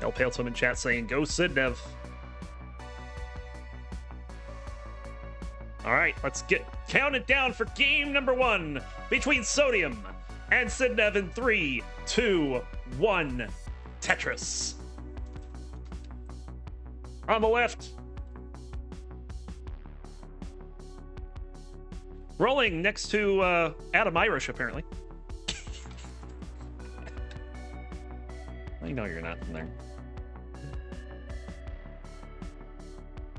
El Paltum in chat saying, go Sidnev. All right, let's get counted down for game number 1 between Sodium and Sidnev in 3, 2, 1. Tetris. On the left. Rolling next to Adam Irish, apparently. I know you're not in there.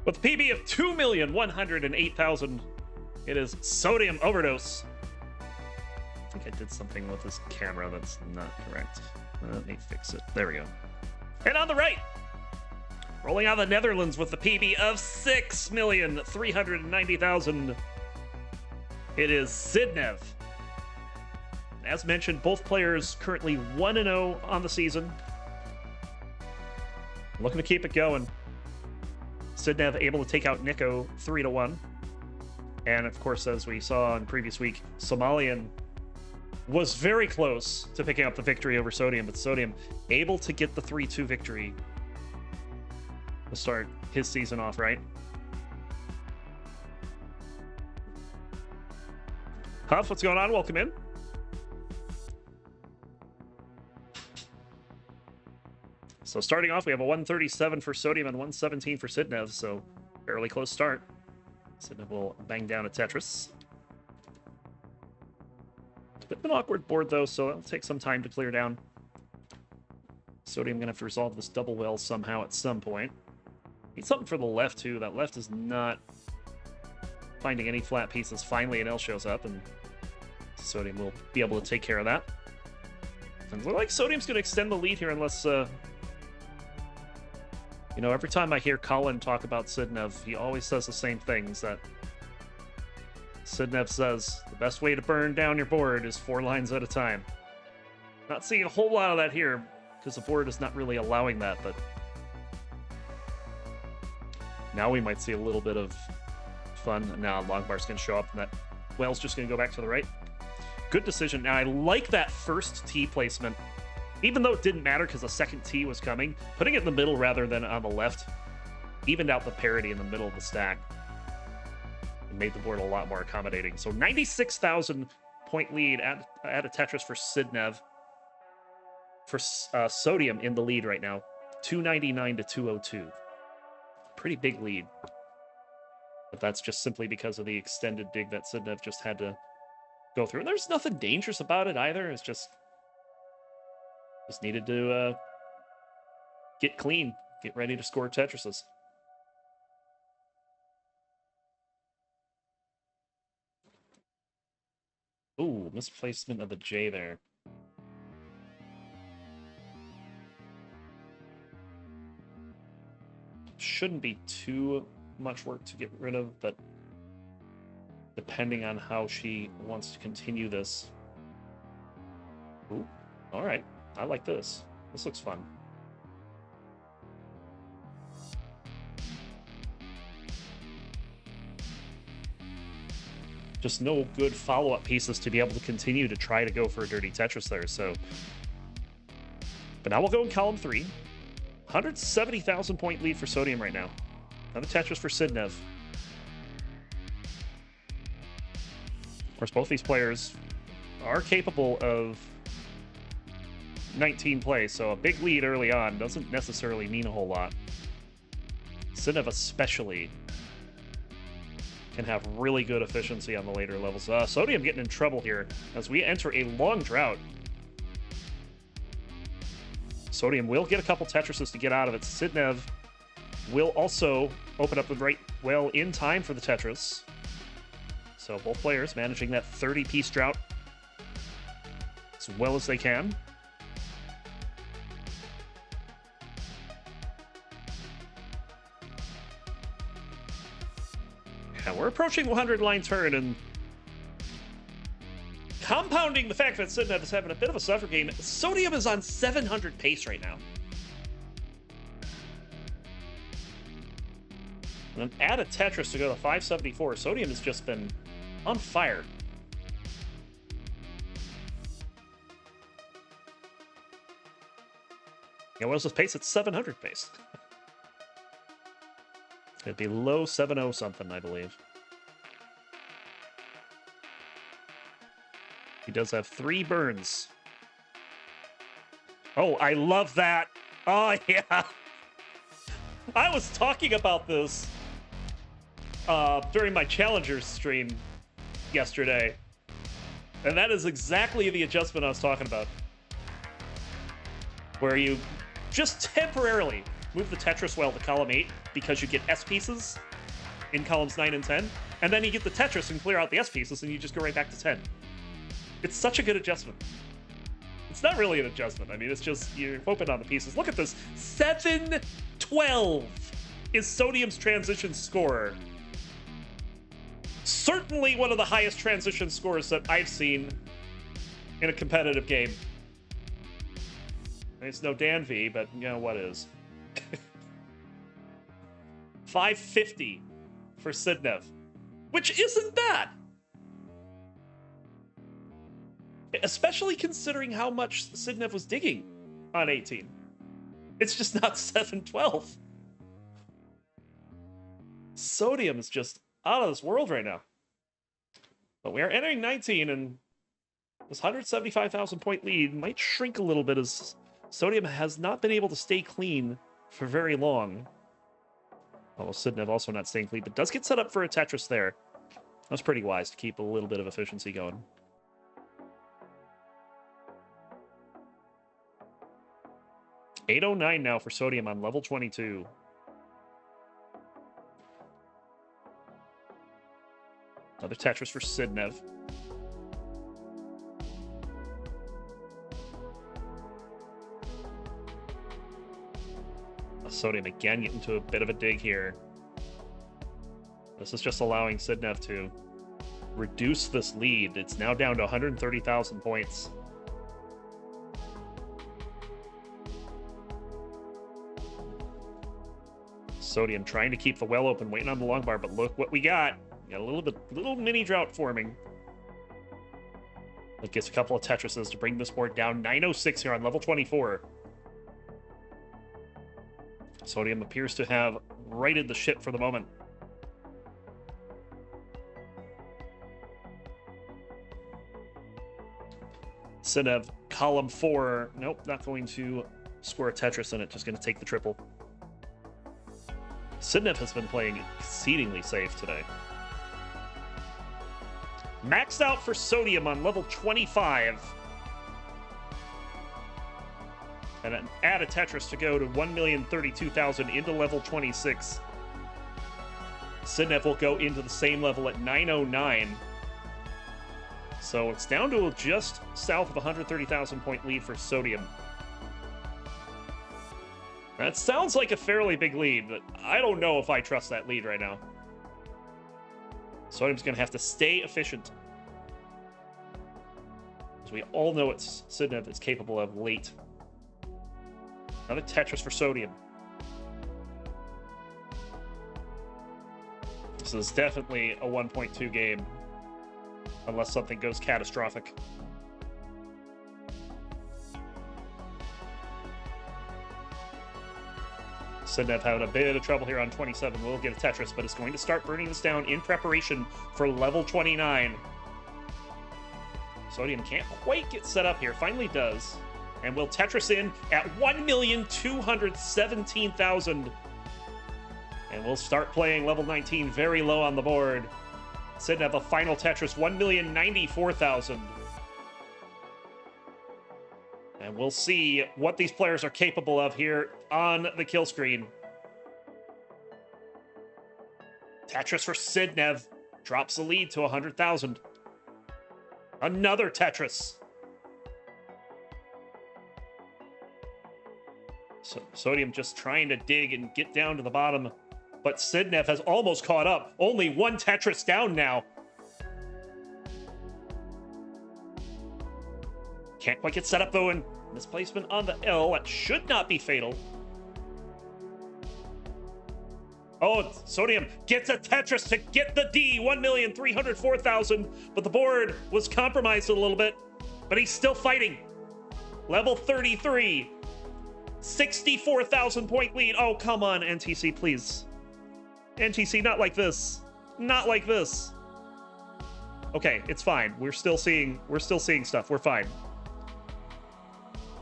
With a PB of 2,108,000, it is Sodium Overdose. I think I did something with this camera that's not correct. Let me fix it. There we go. And on the right, rolling out of the Netherlands with the PB of 6,390,000, it is Sidnev. As mentioned, both players currently 1-0 on the season. Looking to keep it going. Sidnev able to take out Nico 3-1. And of course, as we saw in previous week, Somalian was very close to picking up the victory over Sodium, but Sodium able to get the 3-2 victory to start his season off right. Huff, what's going on? Welcome in. So starting off, we have a 137 for Sodium and 117 for Sidnev, so fairly close start. Sidnev will bang down a Tetris. It's a bit of an awkward board, though, so it'll take some time to clear down. Sodium going to have to resolve this double well somehow at some point. Need something for the left, too. That left is not finding any flat pieces. Finally, an L shows up, and Sodium will be able to take care of that. And it looks like Sodium's going to extend the lead here unless... You know, every time I hear Colin talk about Sidnev, he always says the same things, that Sidnev says the best way to burn down your board is 4 lines at a time. Not seeing a whole lot of that here, because the board is not really allowing that, but now we might see a little bit of fun. Now Longbar's going to show up, and that well's just going to go back to the right. Good decision. Now, I like that first tee placement. Even though it didn't matter because the second tee was coming, putting it in the middle rather than on the left evened out the parity in the middle of the stack and made the board a lot more accommodating. So 96,000 point lead at a Tetris for Sidnev. For Sodium in the lead right now, 299 to 202. Pretty big lead. But that's just simply because of the extended dig that Sidnev just had to go through. And there's nothing dangerous about it either. It's just needed to get clean, get ready to score Tetrises. Ooh, misplacement of the J there. Shouldn't be too much work to get rid of, but depending on how she wants to continue this. Ooh, all right. I like this. This looks fun. Just no good follow-up pieces to be able to continue to try to go for a dirty Tetris there, so. But now we'll go in column 3. 170,000 point lead for Sodium right now. Another Tetris for Sidnev. Of course, both these players are capable of 19 plays, so a big lead early on doesn't necessarily mean a whole lot. Sidnev especially can have really good efficiency on the later levels. Sodium getting in trouble here as we enter a long drought. Sodium will get a couple Tetrises to get out of it. Sidnev will also open up the right well in time for the Tetris. So both players managing that 30-piece drought as well as they can. Yeah, we're approaching 100 line turn, and compounding the fact that Sidnev is having a bit of a suffer game, Sodium is on 700 pace right now. And then add a Tetris to go to 574. Sodium has just been on fire. Yeah, what was his pace? It's 700 pace. It'd be low 7-0 something, I believe. He does have 3 burns. Oh, I love that. Oh, yeah. I was talking about this during my Challengers stream yesterday. And that is exactly the adjustment I was talking about. Where you just temporarily move the Tetris well to column 8 because you get S pieces in columns 9 and 10. And then you get the Tetris and clear out the S pieces and you just go right back to 10. It's such a good adjustment. It's not really an adjustment. I mean, it's just you're open on the pieces. Look at this. 7-12 is Sodium's transition score. Certainly one of the highest transition scores that I've seen in a competitive game. It's no Dan V, but you know what is. 550 for Sidnev, which isn't bad. Especially considering how much Sidnev was digging on 18. It's just not 7-12. Sodium is just out of this world right now. But we are entering 19, and this 175,000 point lead might shrink a little bit as Sodium has not been able to stay clean for very long. Although Sidnev also not staying clean, but does get set up for a Tetris there. That's pretty wise to keep a little bit of efficiency going. $809 now for Sodium on level 22. Another Tetris for Sidnev. Sodium again getting to a bit of a dig here. This is just allowing Sidnev to reduce this lead. It's now down to 130,000 points. Sodium trying to keep the well open, waiting on the long bar, but look what we got. We got a little mini drought forming. It gets a couple of Tetrises to bring this board down. 906 here on level 24. Sodium appears to have righted the ship for the moment. Sidnev, column 4. Nope, not going to score a Tetris in it. Just going to take the triple. Sidnev has been playing exceedingly safe today. Maxed out for Sodium on level 25. And add a Tetris to go to 1,032,000 into level 26. Sidnev will go into the same level at 909. So it's down to just south of 130,000 point lead for Sodium. That sounds like a fairly big lead, but I don't know if I trust that lead right now. Sodium's going to have to stay efficient. As we all know what Sidnev is capable of late. Another Tetris for Sodium. This is definitely a 1.2 game. Unless something goes catastrophic. Sidnev having a bit of trouble here on 27. We'll get a Tetris, but it's going to start burning this down in preparation for level 29. Sodium can't quite get set up here. Finally does. And will Tetris in at 1,217,000. And we'll start playing level 19 very low on the board. Sidnev a final Tetris, 1,094,000. And we'll see what these players are capable of here on the kill screen. Tetris for Sidnev drops the lead to 100,000. Another Tetris. So Sodium just trying to dig and get down to the bottom. But Sidnev has almost caught up. Only one Tetris down now. Can't quite get set up, though, and misplacement on the L. That should not be fatal. Oh, Sodium gets a Tetris to get the D. 1,304,000. But the board was compromised a little bit. But he's still fighting. Level 33. 64,000 point lead. Oh, come on, NTC, please. NTC, not like this. Not like this. Okay, it's fine. We're still seeing stuff. We're fine.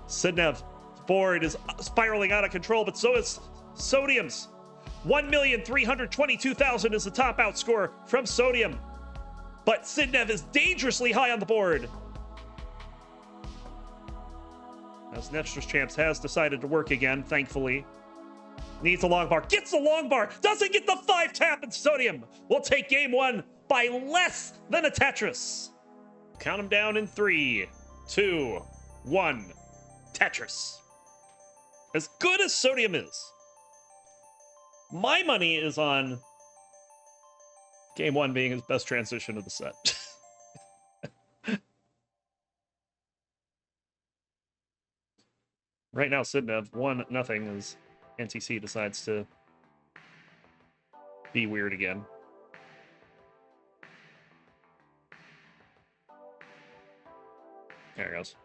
Sidnev board is spiraling out of control, but so is Sodium's. 1,322,000 is the top outscore from Sodium. But Sidnev is dangerously high on the board. As Tetris Champs has decided to work again, thankfully. Needs a long bar. Gets the long bar. Doesn't get the 5 tap, and Sodium will take game 1 by less than a Tetris. Count them down in 3, 2, 1. Tetris. As good as Sodium is, my money is on game 1 being his best transition of the set. Right now, Sidnev 1-0 as NTC decides to be weird again. There it goes.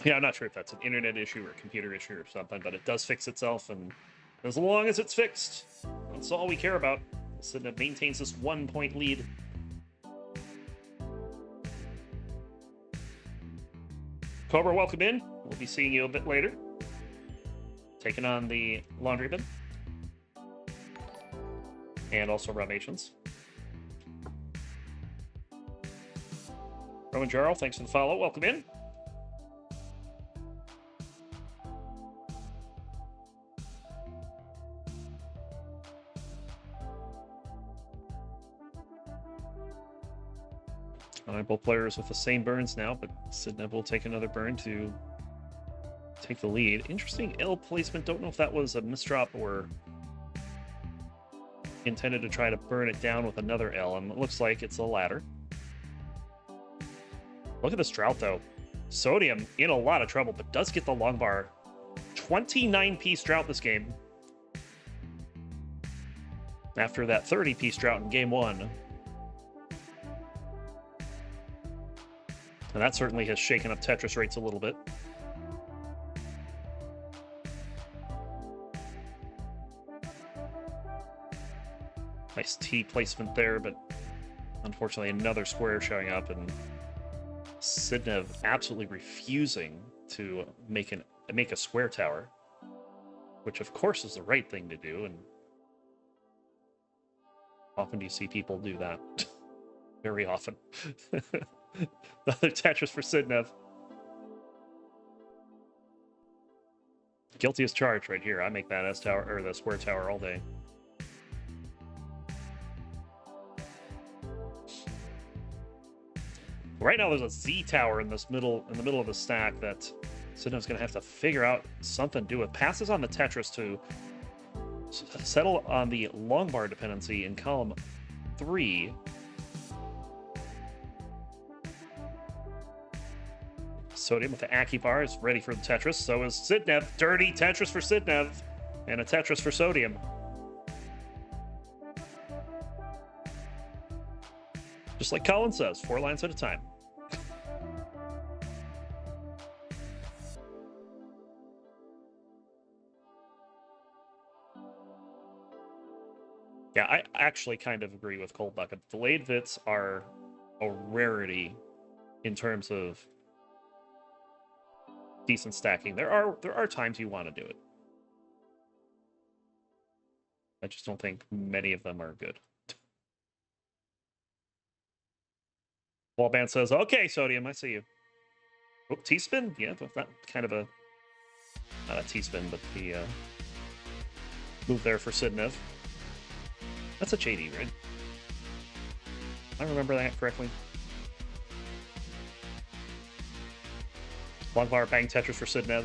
Yeah, I'm not sure if that's an internet issue or a computer issue or something, but it does fix itself, and as long as it's fixed, that's all we care about. Sidnev maintains this 1-point lead. Cobra, welcome in. We'll be seeing you a bit later. Taking on the Laundry Bin. And also Romations. Roman Jarl, thanks for the follow. Welcome in. Both players with the same burns now, but Sidnev will take another burn to take the lead. Interesting L placement. Don't know if that was a misdrop or intended to try to burn it down with another L, and it looks like it's a ladder. Look at this drought, though. Sodium in a lot of trouble, but does get the long bar. 29-piece drought this game. After that 30-piece drought in game 1. And that certainly has shaken up Tetris rates a little bit. Nice T placement there, but unfortunately another square showing up, and Sidnev absolutely refusing to make a square tower, which of course is the right thing to do, and often do you see people do that. Very often. Another Tetris for Sidnev. Guilty as charged right here. I make that S tower or the square tower all day. Right now, there's a Z tower in the middle of the stack that Sidnev's going to have to figure out something to do with. Passes on the Tetris to settle on the long bar dependency in column 3. Sodium with the Aki bar is ready for the Tetris. So is Sidnev. Dirty Tetris for Sidnev. And a Tetris for Sodium. Just like Colin says, 4 lines at a time. Yeah, I actually kind of agree with Cold Bucket. Delayed Vits are a rarity in terms of decent stacking. There are times you want to do it. I just don't think many of them are good. Wallband says, okay, Sodium, I see you. Oh, T-spin? Yeah, that kind of a... Not a T-spin, but the move there for Sidnev. That's a JD, right? I remember that correctly. Long bar bang Tetris for Sidnev.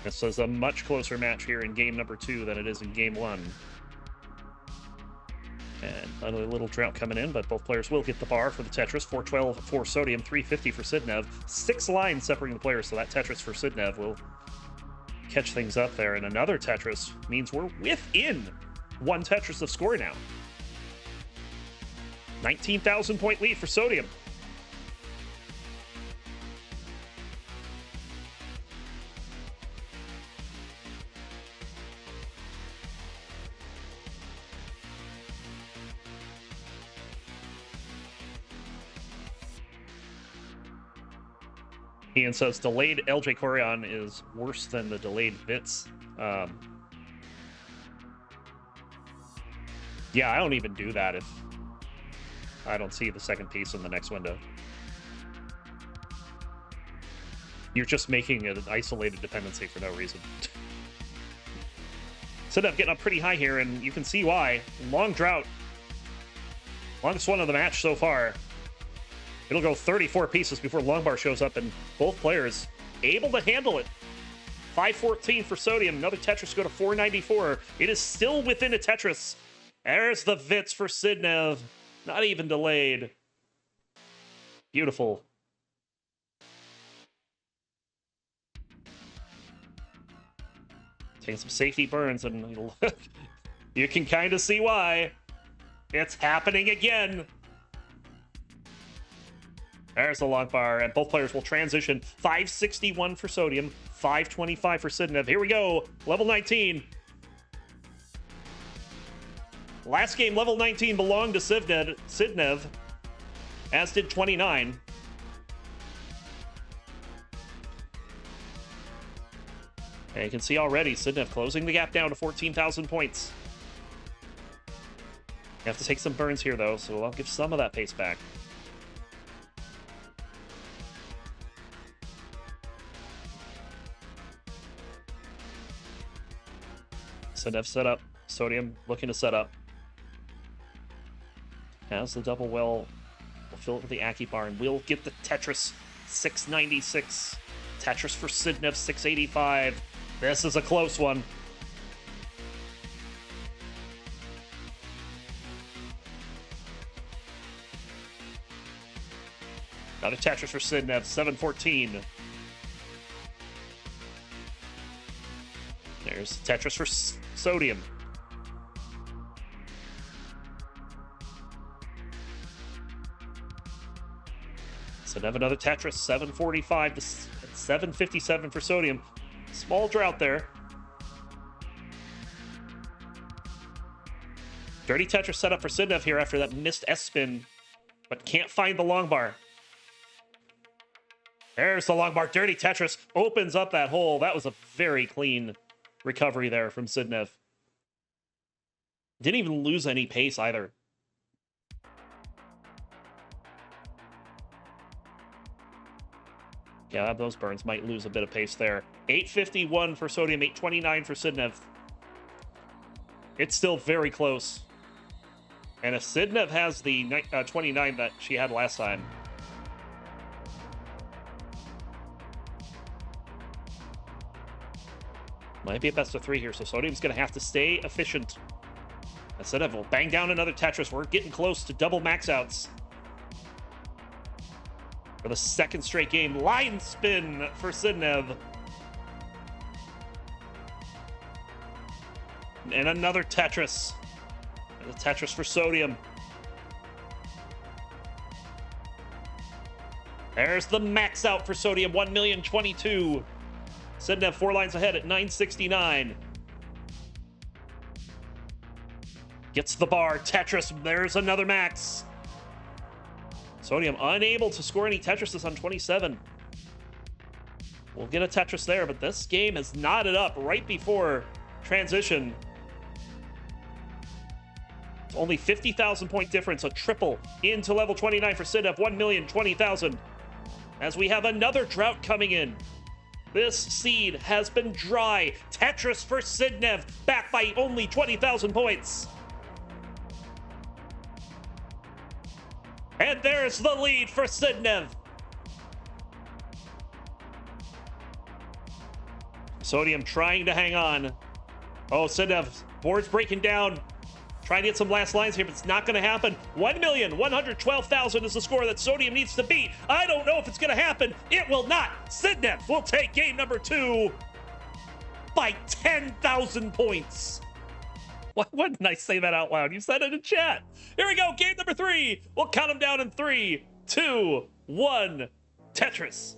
This is a much closer match here in game number 2 than it is in game 1. And another little drought coming in, but both players will get the bar for the Tetris. 412 for Sodium, 350 for Sidnev. 6 lines separating the players, so that Tetris for Sidnev will catch things up there. And another Tetris means we're within 1 Tetris of score now. 19,000 point lead for Sodium. Ian says delayed LJ Corion is worse than the delayed Vitz. Yeah, I don't even do that if I don't see the second piece in the next window. You're just making an isolated dependency for no reason. Sidnev getting up pretty high here, and you can see why. Long drought. Longest one of the match so far. It'll go 34 pieces before Longbar shows up, and both players able to handle it. 514 for Sodium. Another Tetris go to 494. It is still within a Tetris. There's the Vitz for Sidnev. Not even delayed. Beautiful. Taking some safety burns, and you can kind of see why. It's happening again. There's the long bar, and both players will transition. 561 for Sodium, 525 for Sidnev. Here we go, level 19. Last game, level 19 belonged to Sidnev, as did 29. And you can see already, Sidnev closing the gap down to 14,000 points. You have to take some burns here, though, so I'll give some of that pace back. Sidnev set up. Sodium looking to set up. Has the double well. We'll fill it with the Aki bar, and we'll get the Tetris 696. Tetris for Sidnev 685. This is a close one. Another Tetris for Sidnev 714. There's Tetris for Sodium. Sidnev another Tetris 745 to 757 for Sodium. Small drought there. Dirty Tetris set up for Sidnev here after that missed S-spin, but can't find the long bar. There's the long bar. Dirty Tetris opens up that hole. That was a very clean recovery there from Sidnev. Didn't even lose any pace either. Yeah, those burns might lose a bit of pace there. 851 for Sodium, 829 for Sidnev. It's still very close. And if Sidnev has the 29 that she had last time, might be a best of 3 here, so Sodium's going to have to stay efficient. And Sidnev will bang down another Tetris. We're getting close to double max outs. For the second straight game, line spin for Sidnev. And another Tetris. And the Tetris for Sodium. There's the max out for Sodium, 1,022,000. Sidnev 4 lines ahead at 969. Gets the bar, Tetris, there's another max. Sodium unable to score any Tetrises on 27. We'll get a Tetris there, but this game is knotted up right before transition. It's only 50,000 point difference, a triple into level 29 for Sidnev, 1,020,000. As we have another drought coming in. This seed has been dry. Tetris for Sidnev, back by only 20,000 points. And there's the lead for Sidnev. Sodium trying to hang on. Oh, Sidnev, board's breaking down. Trying to get some last lines here, but it's not going to happen. 1,112,000 is the score that Sodium needs to beat. I don't know if it's going to happen. It will not. Sidnev will take game number 2 by 10,000 points. Why wouldn't I say that out loud? You said it in chat. Here we go, game number 3. We'll count them down in 3, 2, 1. Tetris.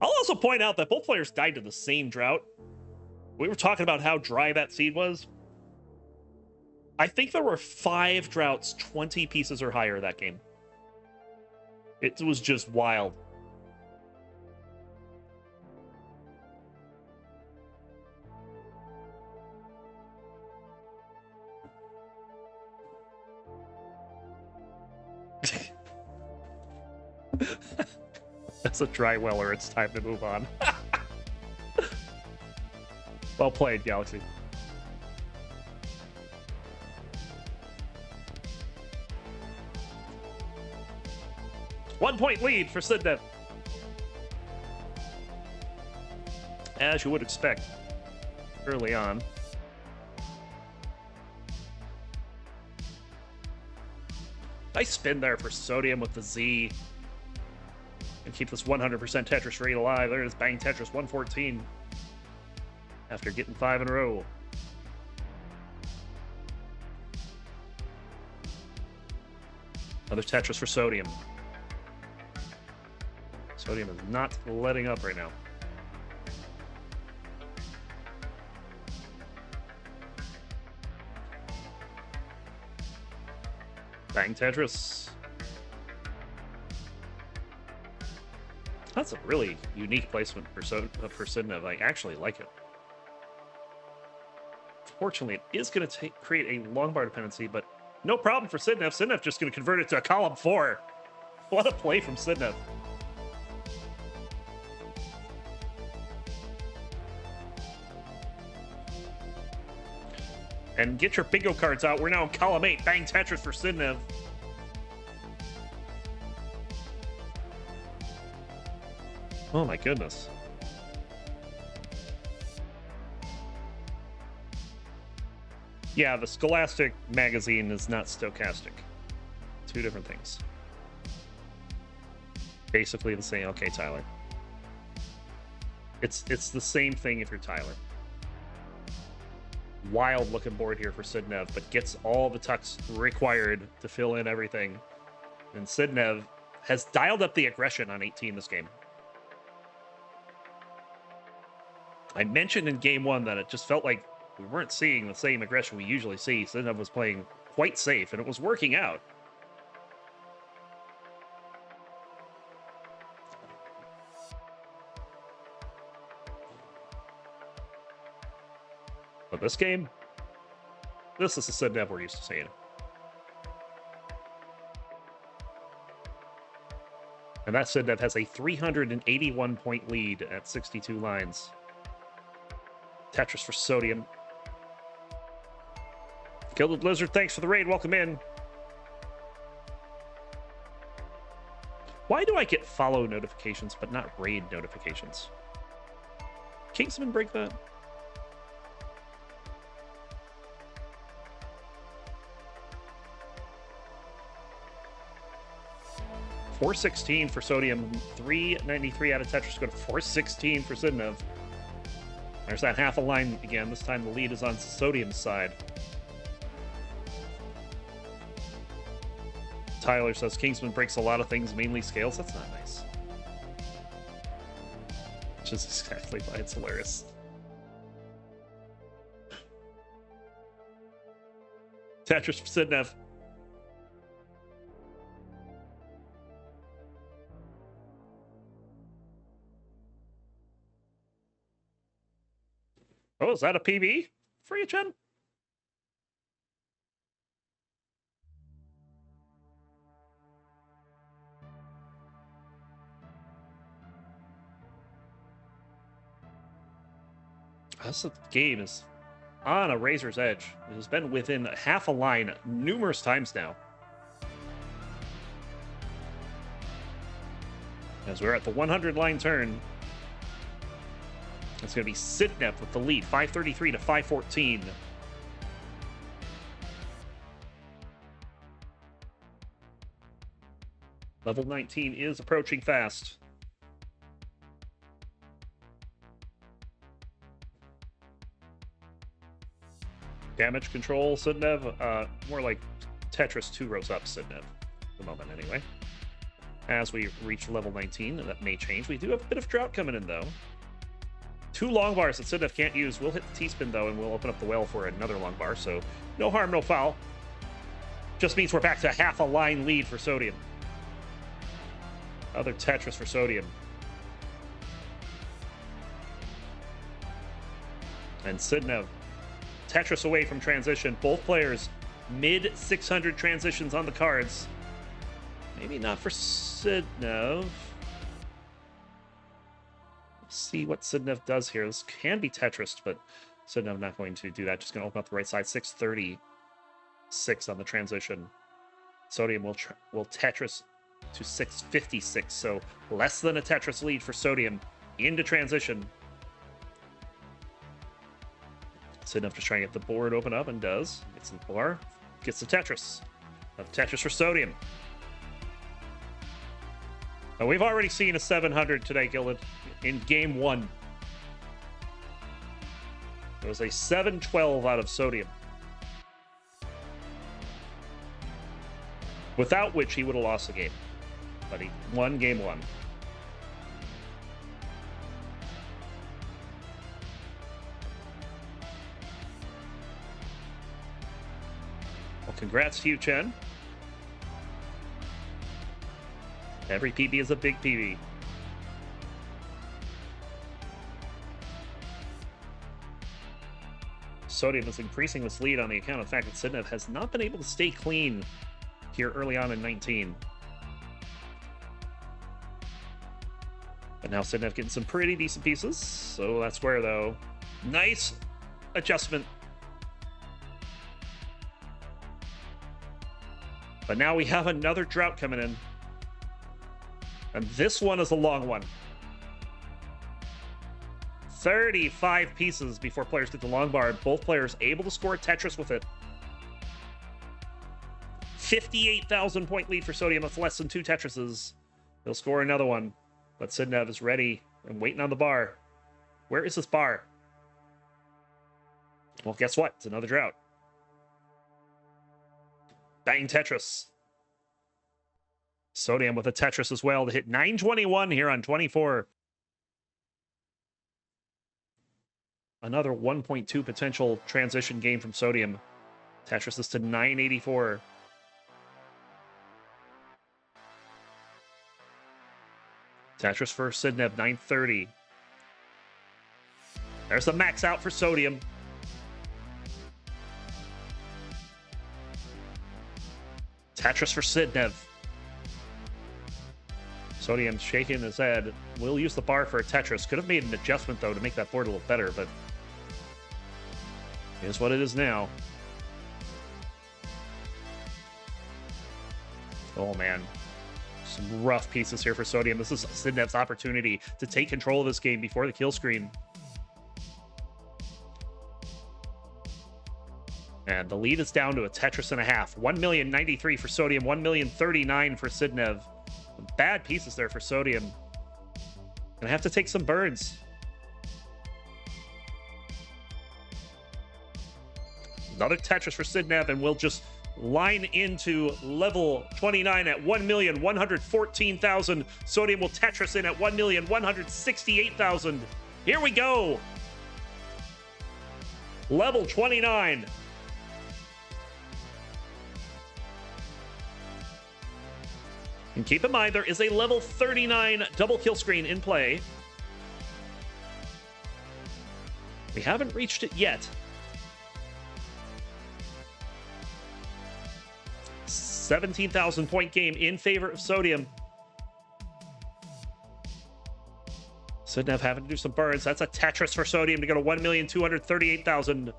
I'll also point out that both players died to the same drought. We were talking about how dry that seed was. I think there were 5 droughts, 20 pieces or higher that game. It was just wild. That's a dry weller. It's time to move on. Well played, Galaxy. One-point lead for Sidnev. As you would expect early on. Nice spin there for Sodium with the Z. And keep this 100% Tetris rate alive. There it is, bang Tetris 114. After getting 5 in a row. Another Tetris for Sodium. Sodium is not letting up right now. Bang Tetris. That's a really unique placement for Sidnev. I actually like it. Fortunately, it is going to create a long bar dependency, but no problem for Sidnev. Sidnev just going to convert it to a column 4. What a play from Sidnev. And get your bingo cards out. We're now in column 8. Bang Tetris for Sidnev. Oh my goodness. Yeah, the Scholastic magazine is not stochastic. Two different things. Basically the same. Okay, Tyler. It's the same thing if you're Tyler. Wild looking board here for Sidnev, but gets all the tucks required to fill in everything. And Sidnev has dialed up the aggression on 18 this game. I mentioned in game 1 that it just felt like we weren't seeing the same aggression we usually see. Sidnev was playing quite safe, and it was working out. But this game, this is the Sidnev we're used to seeing. And that Sidnev has a 381-point lead at 62 lines. Tetris for Sodium. Gilded Lizard, thanks for the raid. Welcome in. Why do I get follow notifications but not raid notifications? Kingsman break that? $416 for Sodium, 393 out of Tetris. Go to $416 for Sidnev. There's that half a line again. This time the lead is on Sodium's side. Tyler says Kingsman breaks a lot of things, mainly scales. That's not nice. Which is exactly why it's hilarious. Tetris for Sidnev. Oh, is that a PB for you, Chen? This game is on a razor's edge. It has been within half a line numerous times now. As we're at the 100-line turn, it's going to be Sidnev with the lead, 533 to 514. Level 19 is approaching fast. Damage control, Sidnev. More like Tetris 2 rows up, Sidnev. At the moment, anyway. As we reach level 19, and that may change. We do have a bit of drought coming in, though. 2 long bars that Sidnev can't use. We'll hit the T-spin, though, and we'll open up the well for another long bar. So no harm, no foul. Just means we're back to half a line lead for Sodium. Other Tetris for Sodium. And Sidnev. Tetris away from transition. Both players mid 600 transitions on the cards. Maybe not for Sidnev. See what Sidnev does here. This can be Tetris, but Sidnev not going to do that. Just going to open up the right side. 636 on the transition. Sodium will Tetris to 656, so less than a Tetris lead for Sodium into transition. Sidnev just trying to get the board open up, and does. Gets the bar, gets the Tetris. Tetris for Sodium. Now, we've already seen a 700 today, Gillen, in game 1. It was a 712 out of Sodium, without which he would have lost the game. But he won game 1. Well, congrats to you, Chen. Every PB is a big PB. Sodium is increasing this lead on the account of the fact that Sidnev has not been able to stay clean here early on in 19. But now Sidnev getting some pretty decent pieces. So that's square, though. Nice adjustment. But now we have another drought coming in. And this one is a long one. 35 pieces before players get the long bar. Both players able to score a Tetris with it. 58,000 point lead for Sodium. That's less than 2 Tetrises. He'll score another one. But Sidnev is ready and waiting on the bar. Where is this bar? Well, guess what? It's another drought. Bang Tetris. Sodium with a Tetris as well to hit 921 here on 24. Another 1.2 potential transition game from Sodium. Tetris is to 984. Tetris for Sidnev, 930. There's the max out for Sodium. Tetris for Sidnev. Sodium shaking his head. We'll use the bar for a Tetris. Could have made an adjustment, though, to make that board a little better, but it is what it is now. Oh, man. Some rough pieces here for Sodium. This is Sidnev's opportunity to take control of this game before the kill screen. And the lead is down to a Tetris and a half. 1,093,000 for Sodium, 1,039,000 for Sidnev. Some bad pieces there for Sodium. Gonna have to take some birds. Another Tetris for Sidnev, and we'll just line into level 29 at 1,114,000. Sodium will Tetris in at 1,168,000. Here we go. Level 29. And keep in mind, there is a level 39 double kill screen in play. We haven't reached it yet. 17,000 point game in favor of Sodium. Sidnev having to do some burns. That's a Tetris for Sodium to go to 1,238,000.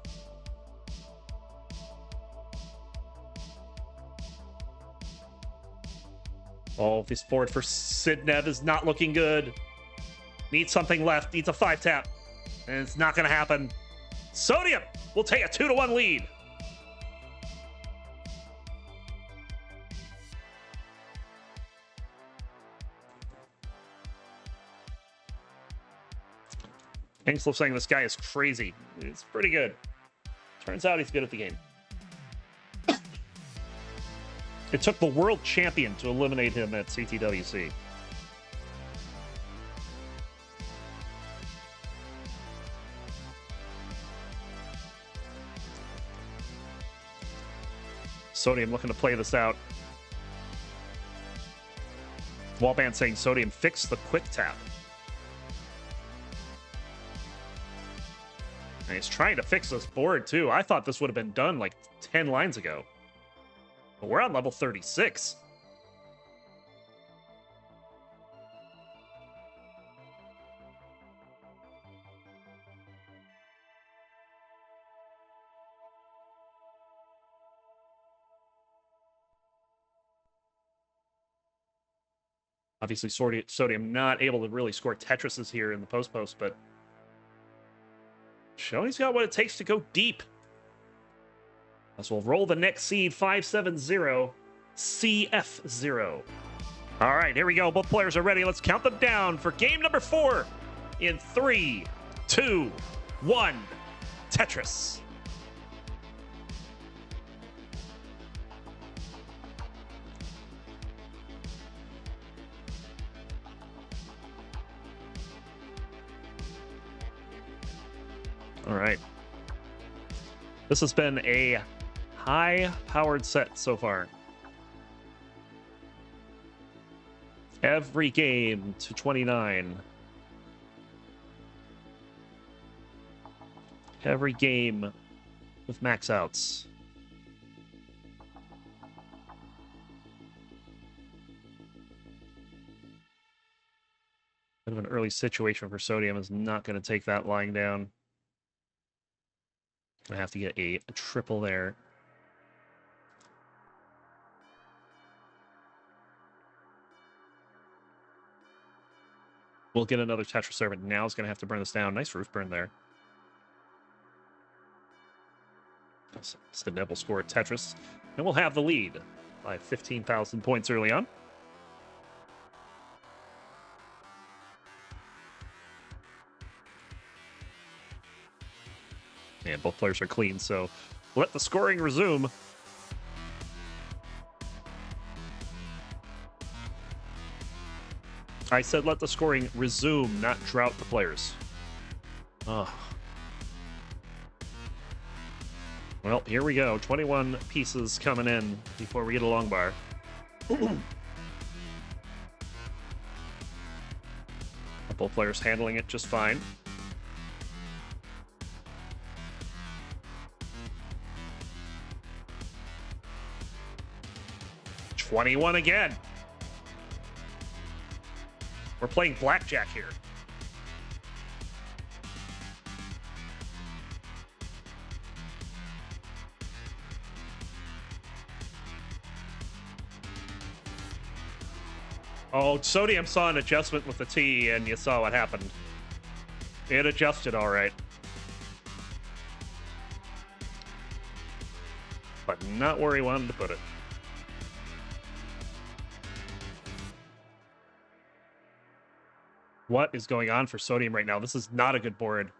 Oh, this board for Sidnev is not looking good. Needs something left. Needs a 5-tap. And it's not going to happen. Sodium will take a 2-1 lead. Inkslov saying this guy is crazy. It's pretty good. Turns out he's good at the game. It took the world champion to eliminate him at CTWC. Sodium looking to play this out. Wallband saying Sodium fix the quick tap. And he's trying to fix this board too. I thought this would have been done like 10 lines ago. But we're on level 36. Obviously, Sodium not able to really score Tetrises here in the post, but showing he's got what it takes to go deep. As we'll roll the next seed, 570 CF0. All right, here we go. Both players are ready. Let's count them down for game number 4 in 3, 2, 1. Tetris. All right. This has been a high-powered set so far. Every game to 29. Every game with max outs. Bit of an early situation for Sodium is not going to take that lying down. I have to get a triple there. We'll get another Tetris servant. Now is going to have to burn this down. Nice roof burn there. Sidnev will score Tetris, and we'll have the lead by 15,000 points early on. And both players are clean, so let the scoring resume. I said let the scoring resume, not drought the players. Oh. Well, here we go. 21 pieces coming in before we get a long bar. Both players handling it just fine. $21 again. We're playing blackjack here. Oh, Sodium saw an adjustment with the T, and you saw what happened. It adjusted all right. But not where he wanted to put it. What is going on for Sodium right now? This is not a good board.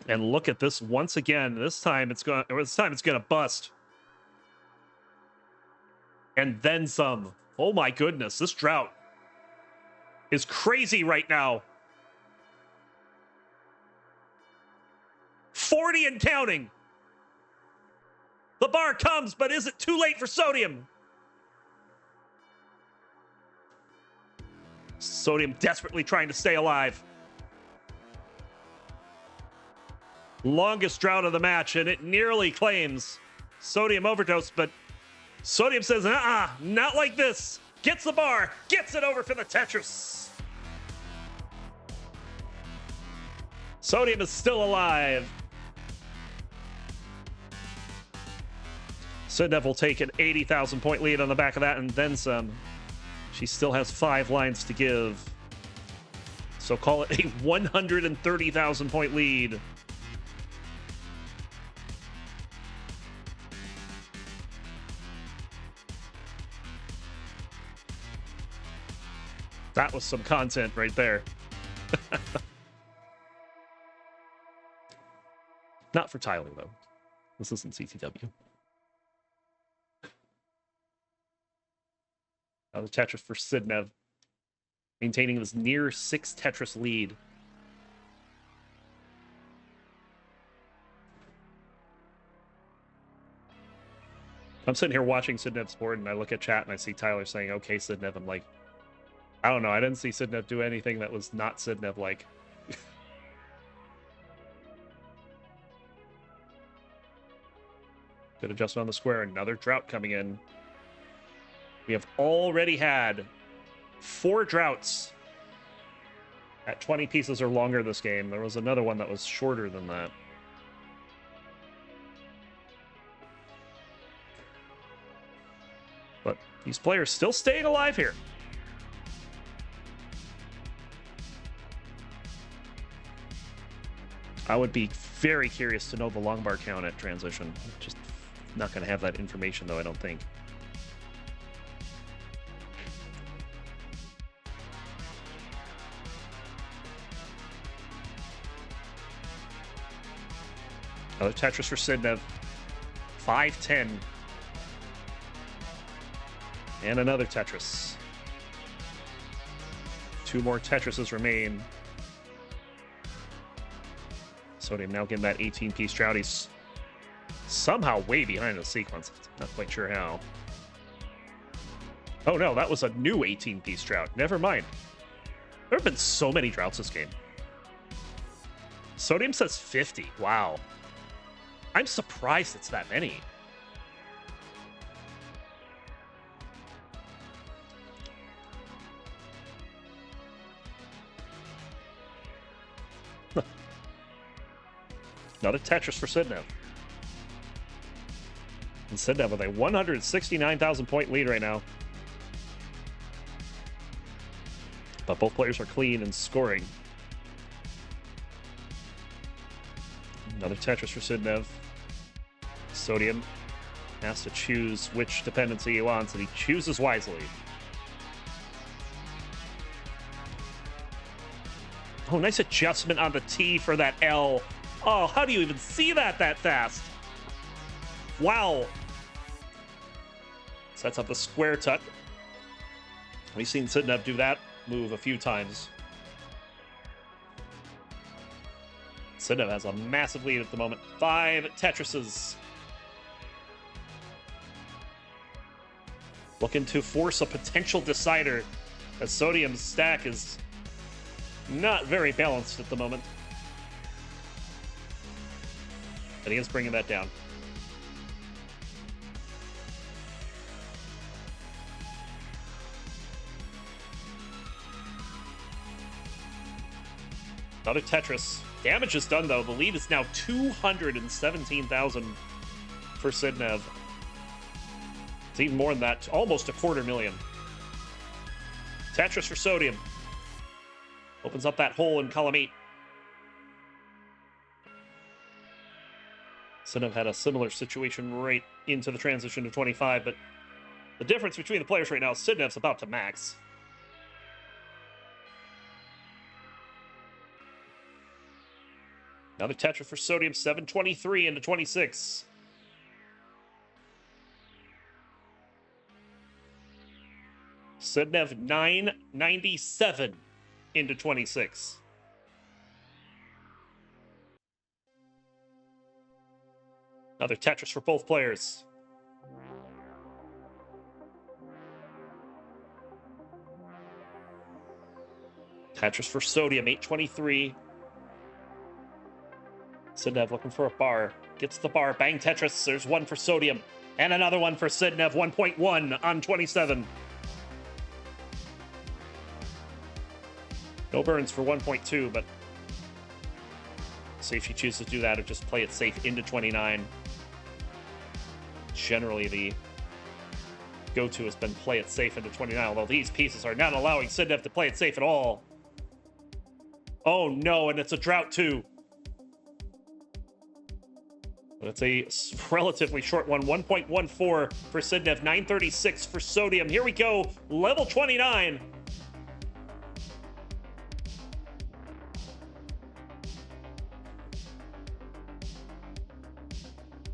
And look at this once again. This time it's gonna bust. And then some. Oh my goodness, this drought is crazy right now. 40 and counting. The bar comes, but is it too late for Sodium? Sodium desperately trying to stay alive. Longest drought of the match, and it nearly claims Sodium overdose, but Sodium says, not like this. Gets the bar, gets it over for the Tetris. Sodium is still alive. Sidnev will take an 80,000 point lead on the back of that and then some. She still has 5 lines to give. So call it a 130,000 point lead. That was some content right there. Not for Tyler, though. This isn't CTW. The Tetris for Sidnev, maintaining this near 6 Tetris lead. I'm sitting here watching Sidnev's board, and I look at chat, and I see Tyler saying, okay, Sidnev. I'm like, I don't know. I didn't see Sidnev do anything that was not Sidnev-like. Good adjustment on the square. Another drought coming in. We have already had 4 droughts at 20 pieces or longer this game. There was another one that was shorter than that. But These players still staying alive here. I would be very curious to know the long bar count at transition. Just not going to have that information, though, I don't think. Another Tetris for Sidnev. 5-10. And another Tetris. 2 more Tetrises remain. Sodium now getting that 18-piece drought. He's somehow way behind the sequence. Not quite sure how. Oh no, that was a new 18-piece drought. Never mind. There have been so many droughts this game. Sodium says 50. Wow. I'm surprised it's that many. Another Tetris for Sidnev. And Sidnev with a 169,000 point lead right now. But both players are clean and scoring. Another Tetris for Sidnev. Sodium has to choose which dependency he wants, and he chooses wisely. Oh, nice adjustment on the T for that L. Oh, how do you even see that fast? Wow. Sets up the square tut. We've seen Sidnev do that move a few times. Sidnev has a massive lead at the moment. 5 Tetrises. Looking to force a potential decider, as Sodium's stack is not very balanced at the moment. But he is bringing that down. Another Tetris. Damage is done, though. The lead is now 217,000 for Sidnev. It's even more than that. Almost 250,000. Tetris for Sodium. Opens up that hole in column 8. Sidnev had a similar situation right into the transition to 25, but the difference between the players right now is Sidnev's about to max. Another Tetris for Sodium, 723 into 26. Sidnev 997 into 26. Another Tetris for both players. Tetris for Sodium, 823. Sidnev looking for a bar. Gets the bar. Bang Tetris. There's one for Sodium. And another one for Sidnev. 1.1 on 27. No burns for 1.2, but see if she chooses to do that or just play it safe into 29. Generally, the go-to has been play it safe into 29, although these pieces are not allowing Sidnev to play it safe at all. Oh no, and it's a drought too. But it's a relatively short one. 1.14 for Sidnev, 936 for Sodium. Here we go, level 29.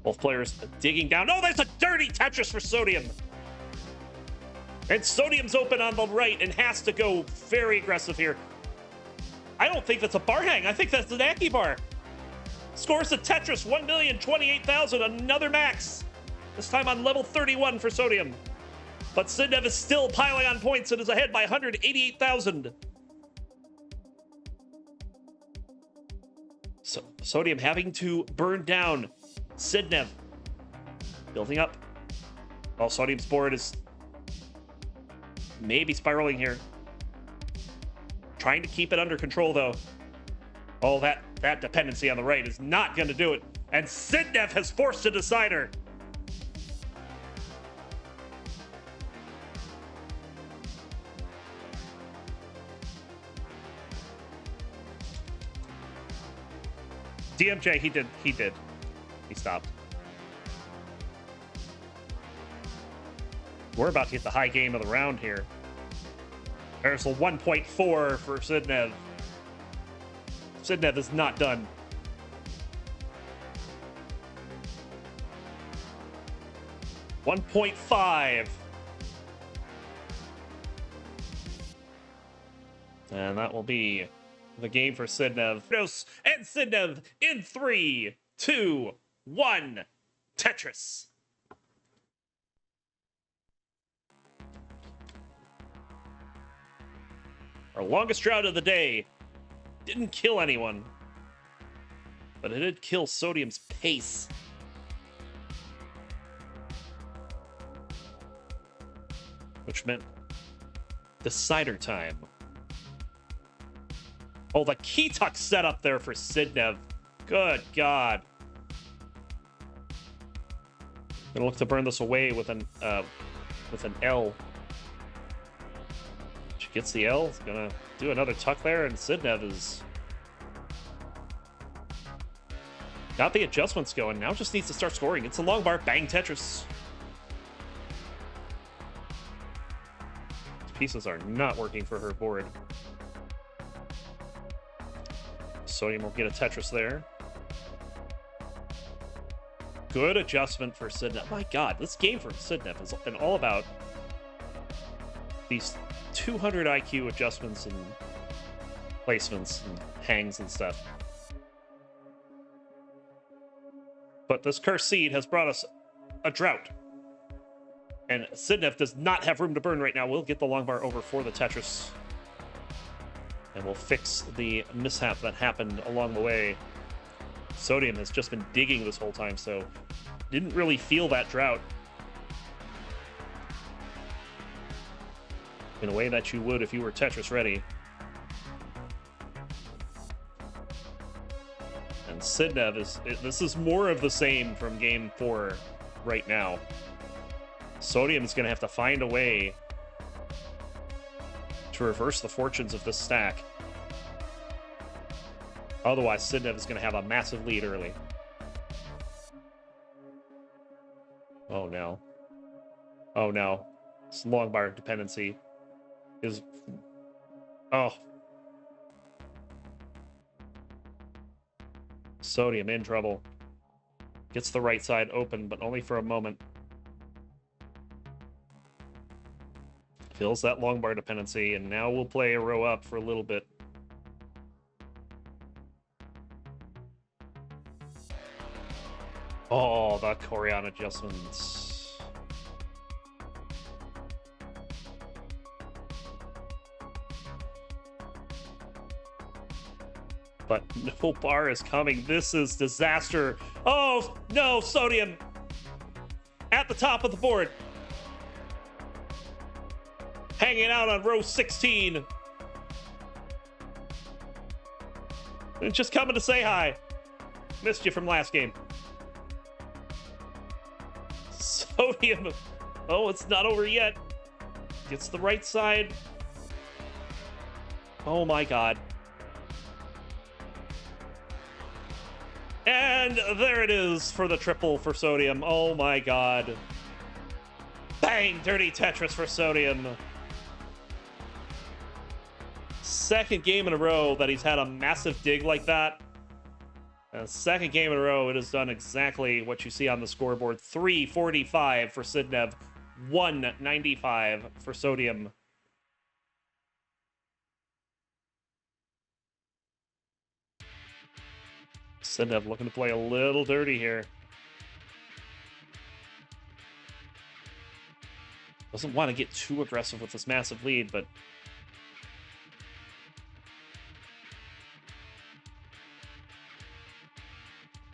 Both players digging down. Oh, there's a dirty Tetris for Sodium. And Sodium's open on the right and has to go very aggressive here. I don't think that's a bar hang. I think that's an Aki bar. Scores a Tetris, 1,028,000, another max. This time on level 31 for Sodium. But Sidnev is still piling on points and is ahead by 188,000. So Sodium having to burn down Sidnev. Building up. Oh, Sodium's board is maybe spiraling here. Trying to keep it under control, though. Oh, that dependency on the right is not going to do it. And Sidnev has forced a decider. DMJ, he did. He stopped. We're about to hit the high game of the round here. There's a 1.4 for Sidnev. Sidnev is not done. $1.5. And that will be the game for Sidnev. And Sidnev in 3, 2, 1. Tetris. Our longest drought of the day didn't kill anyone, but it did kill Sodium's pace. Which meant decider time. Oh, the key tuck setup there for Sidnev. Good God. Gonna look to burn this away with an L. She gets the L. Gonna do another tuck there, and Sidnev is got the adjustments going. Now just needs to start scoring. It's a long bar. Bang Tetris. These pieces are not working for her board. Sodium will get a Tetris there. Good adjustment for Sidnev. My God, this game for Sidnev has been all about these 200 IQ adjustments and placements and hangs and stuff. But this cursed seed has brought us a drought. And Sidnev does not have room to burn right now. We'll get the long bar over for the Tetris. And we'll fix the mishap that happened along the way. Sodium has just been digging this whole time, so didn't really feel that drought in a way that you would if you were Tetris ready. And Sidnev this is more of the same from game 4 right now. Sodium is going to have to find a way to reverse the fortunes of this stack. Otherwise, Sidnev is going to have a massive lead early. Oh no. Oh no. This long bar dependency is... Oh. Sodium in trouble. Gets the right side open, but only for a moment. Fills that long bar dependency, and now we'll play a row up for a little bit. Oh, the Corian adjustments. But no bar is coming. This is disaster. Oh, no, Sodium. At the top of the board. Hanging out on row 16. And just coming to say hi. Missed you from last game. Sodium. Oh, it's not over yet. Gets the right side. Oh my God. And there it is for the triple for Sodium. Oh my God. Bang! Dirty Tetris for Sodium. Second game in a row that he's had a massive dig like that. Second game in a row, it has done exactly what you see on the scoreboard. 345 for Sidnev, 195 for Sodium. Sidnev looking to play a little dirty here. Doesn't want to get too aggressive with this massive lead, but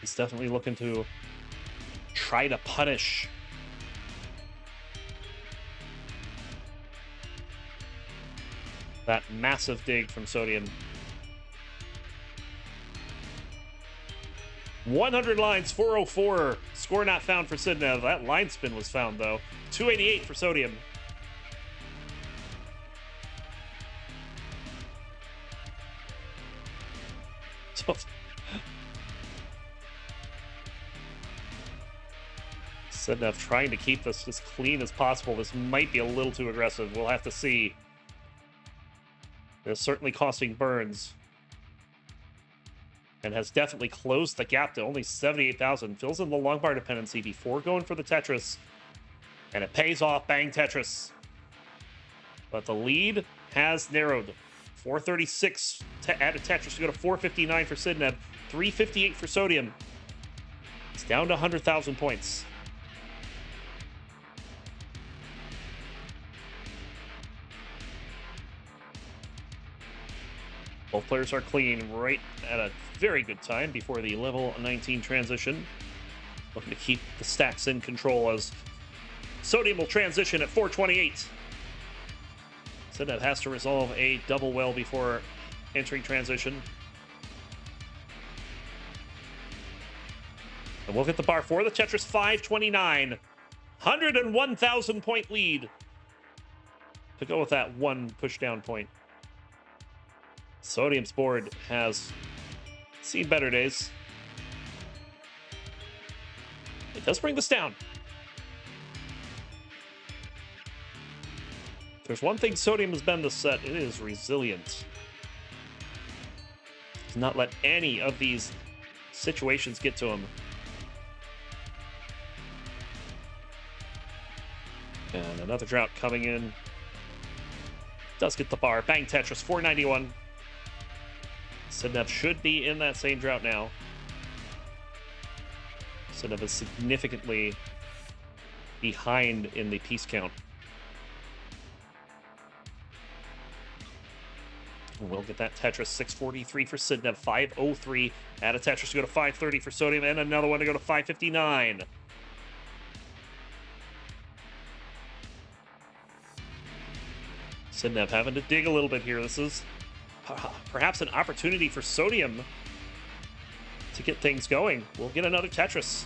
he's definitely looking to try to punish that massive dig from Sodium. 100 lines, 404. Score not found for Sidnev. That line spin was found, though. 288 for Sodium. So, Sidnev trying to keep this as clean as possible. This might be a little too aggressive. We'll have to see. It's certainly costing burns. And has definitely closed the gap to only 78,000. Fills in the long bar dependency before going for the Tetris. And it pays off. Bang, Tetris. But the lead has narrowed. 436 to add a Tetris to go to 459 for Sidnev. 358 for Sodium. It's down to 100,000 points. Both players are clean right at a very good time before the level 19 transition. Looking to keep the stacks in control as Sodium will transition at 428. Sidnev has to resolve a double well before entering transition. And we'll get the bar for the Tetris 529. 101,000 point lead to go with that one push down point. Sodium's board has seen better days. It does bring this down. If there's one thing Sodium has been this set, it is resilient. Does not let any of these situations get to him. And another drought coming in. Does get the bar. Bang, Tetris, 491. Sidnev should be in that same drought now. Sidnev is significantly behind in the piece count. We'll get that Tetris. 643 for Sidnev. 503. Add a Tetris to go to 530 for Sodium. And another one to go to 559. Sidnev having to dig a little bit here. This is perhaps an opportunity for Sodium to get things going. We'll get another Tetris.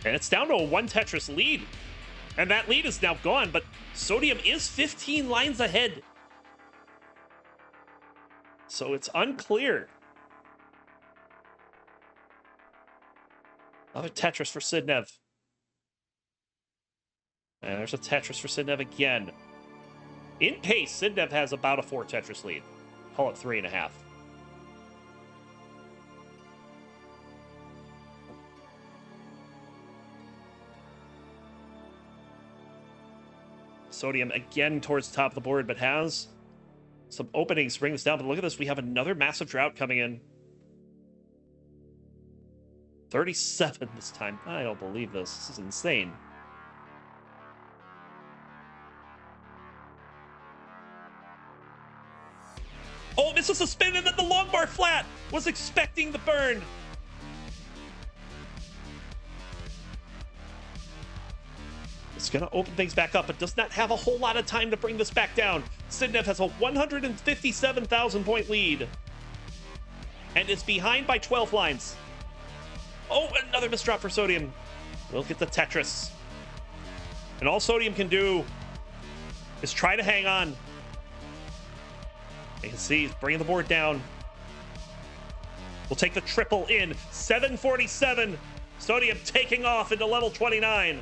And it's down to a one Tetris lead. And that lead is now gone, but Sodium is 15 lines ahead. So it's unclear. Another Tetris for Sidnev. And there's a Tetris for Sidnev again. In pace, Sidnev has about a 4 Tetris lead. Call it 3.5. Sodium again towards the top of the board, but has some openings to bring this down. But look at this. We have another massive drought coming in. 37 this time. I don't believe this. This is insane. Oh, misses a spin and then the long bar flat. Was expecting the burn. It's going to open things back up, but does not have a whole lot of time to bring this back down. Sidnev has a 157,000 point lead. And it's behind by 12 lines. Oh, another misdrop for Sodium. We'll get the Tetris. And all Sodium can do is try to hang on. You can see he's bringing the board down. We'll take the triple in. 747. Sodium taking off into level 29.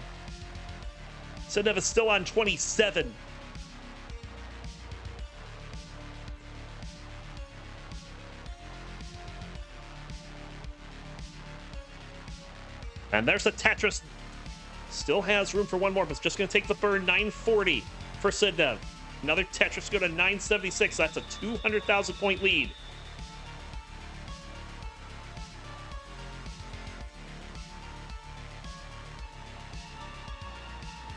Sidnev is still on 27. And there's the Tetris. Still has room for one more, but it's just going to take the burn. 940 for Sidnev. Another Tetris go to 976. That's a 200,000 point lead.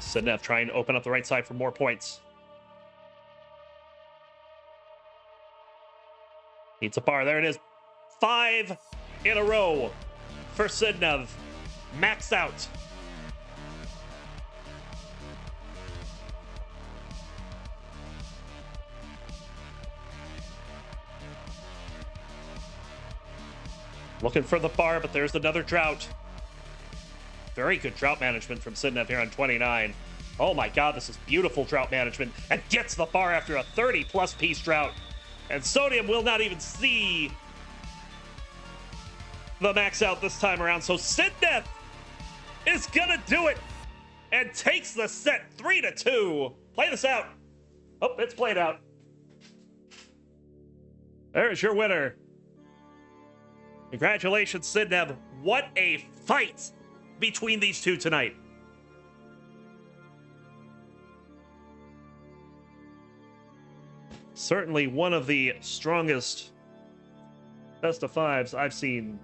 Sidnev trying to open up the right side for more points. Needs a bar. There it is. 5 in a row for Sidnev. Max out. Looking for the bar, but there's another drought. Very good drought management from Sidnev here on 29. Oh my god, this is beautiful drought management. And gets the bar after a 30-plus piece drought. And Sodium will not even see the max out this time around. So Sidnev is gonna do it and takes the set 3-2. Play this out. Oh, it's played out. There's your winner. Congratulations, Sidnev. What a fight between these two tonight. Certainly one of the strongest best of fives I've seen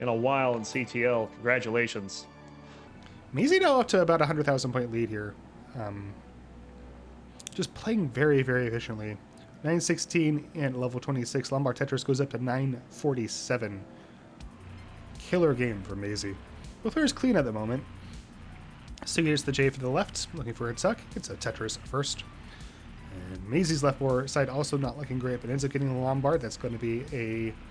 in a while in CTL. Congratulations. Maisie now up to about 100,000 point lead here. Just playing very, very efficiently. 916 and level 26. Lombard Tetris goes up to 947. Killer game for Maisie. Both players clean at the moment. So here's the J for the left, looking for a tuck. It's a Tetris first. And Maisie's left side also not looking great, but ends up getting the Lombard. That's going to be a